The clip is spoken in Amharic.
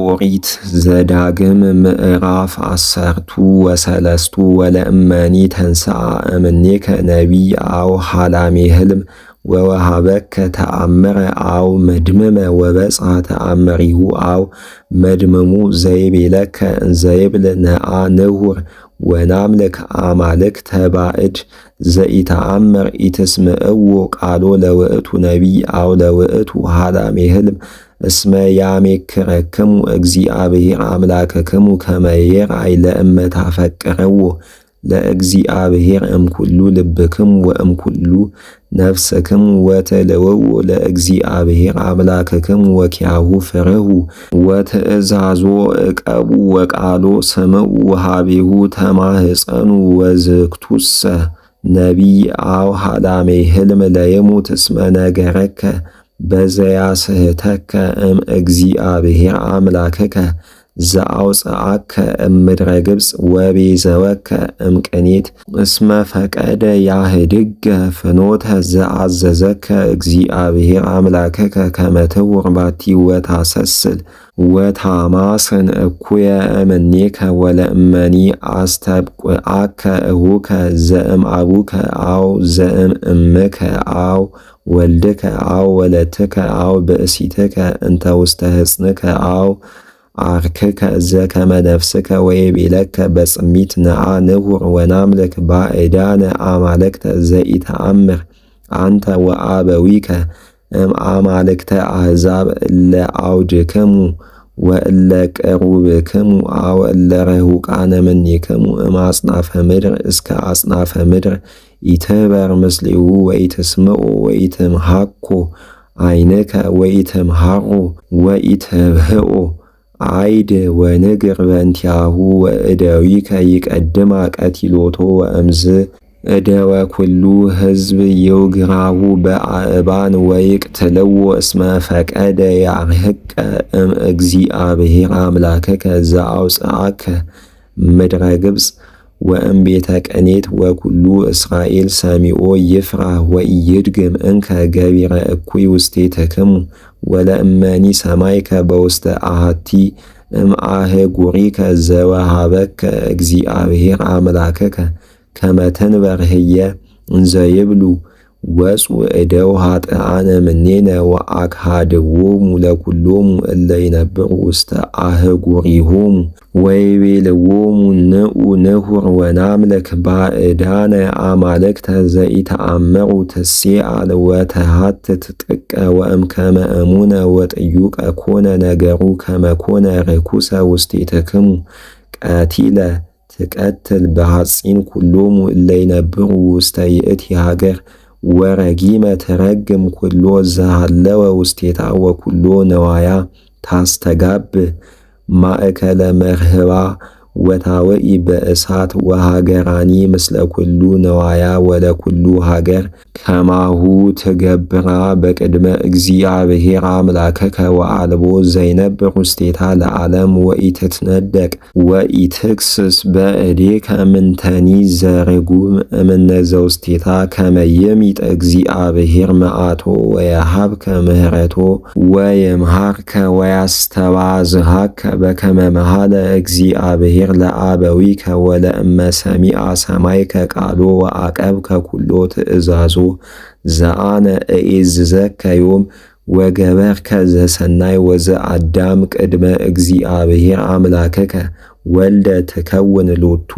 ኦሪት ዘዳግም ምዕራፍ 13 ወለእመኒ ተንሥአ እምኔከ ነቢይ አው ሐላሜ ሕልም ወወሃበከ ተአምረ አው መድምመ ወበጽሐ ተአምሪሁ አው መድምሙ ዘይቤለከ እንዘይብል ነአ ንሁር ወናምልክ አማልክተ ባዕድ ዘኢተአምር ኢትስምዕዎ ቃሎ ለውእቱ ነቢይ አው ለውእቱ ሐላሜ ሕልም እስመ ያሜክረክሙ እግዚአብሔር አምላክክሙ ከመ ይርአይ ለእመ ታፈቅርዎ ለእግዚአብሔር እምኩሉ ልብክሙ ወእምኩሉ ነፍስክሙ ወትልውዎ ለእግዚአብሔር አምላክክሙ ወኪያሁ ፍርሁ ወትእዛዞ ዕቀቡ ወቃሎ ስምዑ ወሃቤሁ ተማህፀኑ ወዝክቱሰ ነቢይ አው ሐላሜ ሕልም ለይሙት እስመ ነገረከ በዘያስሕተከ እምእግዚአብሔር አምላክከ ዘአውፅአከ እምድረ ግብፅ ወቤዘወከ እምቅኔት እስመ ፈቀደ ያህድገ ፍኖተ ዘአዘዘከ እግዚአብሔር አምላክከ ከመ ትሁር ባቲ ወታሰስል ወታማስን እኩየ እምኔከ ወለእመኒ አስተብቁዐከ እሁከ ዘእምአቡከ አው ዘእምእምከ አው ወልድከ አው ወለትከ አው ብእሲትከ እንተ ውስተ ሕፅንከ አው አርክከ ዘከመ ነፍስከ ወይቤለከ በጽሚት ነአ ንሁር ወናምልክ ባዕዳነ አማልክተ ዘኢተአምር አንተ ወአበዊከ እምአማልክተ አሕዛብ እለ አውድክሙ ወእለ ቅሩብክሙ አው እለ ረሁቃነ እምኔክሙ እምአጽናፈ ምድር እስከ አጽናፈ ምድር ኢትህበር ምስሌሁ ወኢትስምዖ ወኢትምሃኮ ዓይንከ ወኢትምሃሮ ወኢትብህዖ አይድ ወንግር በእንቲአሁ ወእደዊከ ይቀድማ ቀቲሎቶ ወእምዝ እደወ ኩሉ ሕዝብ ይውግራሁ በአእባን ወይቅትልዎ እስመ ፈቀደ ያርህቀ እምእግዚአብሔር አምላክከ ዘአውፅአከ ምድረ ግብፅ ወእምቤተ ቅኔት ወኩሉ እስራኤል ሰሚዖ ይፍራህ ወኢይድግም እንከ ገቢረ እኩይ ውስቴትክሙ ወለእመኒ ሰማይከ በውስተ አሐቲ እምአህጉሪከ ዘወሃበከ እግዚአብሔር አምላክከ ከመ ትንበር ህየ እንዘይብሉ ወፁ እደው ኃጥኣነ እምኔነ ወአክሃድዎሙ ለኵሎሙ እለ ይነብሩ ውስተ አህጉሪሆሙ ወይቤልዎሙ ንዑ ንሁር ወናምልክ ባዕዳነ አማልክተ ዘኢተአምሩ ትሴአል ወተሃትት ጥቀ ወእምከመ እሙነ ወጥዩቀ ኮነ ነገሩ ከመ ኮነ ርኩሰ ውስቴትክሙ ቀቲለ ትቀትል በሐፂን ኩሎሙ እለ ይነብሩ ውስተ ይእቲ ሀገር ወረጊመ ትረግም ኩሎ ዘሃለወ ውስቴታ ወኩሎ ነዋያ ታስተጋብ ማእከለ መርህባ ወታወኢ በእሳት ወሃገራኒ ምስለ ኩሉ ነዋያ ወለኩሉ ሀገር ከማሁ ትገብራ በቅድመ እግዚአብሔር አምላክከ ወአልቦ ዘይነብር ውስቴታ ለዓለም ወኢትትነደቅ ወኢትክስስ በእዴከ ምንተኒ ዘርጉም እምነዘ ውስቴታ ከመ ይሚጥ እግዚአብሔር መዓቶ ወየሃብከ ምህረቶ ወይምሃርከ ወያስተባዝሃከ በከመ መሃለ እግዚአብሔር ለአበዊከ ወለእመ ሰሚዐ ሰማይከ ቃሎ ወአቀብከ ኩሎ ትእዛዞ ዘአነ እዔዝዘከ ዮም ወገበርከ ዘሰናይ ወዘአዳም ቅድመ እግዚአብሔር አምላክከ ወልደ ትከውን ሎቱ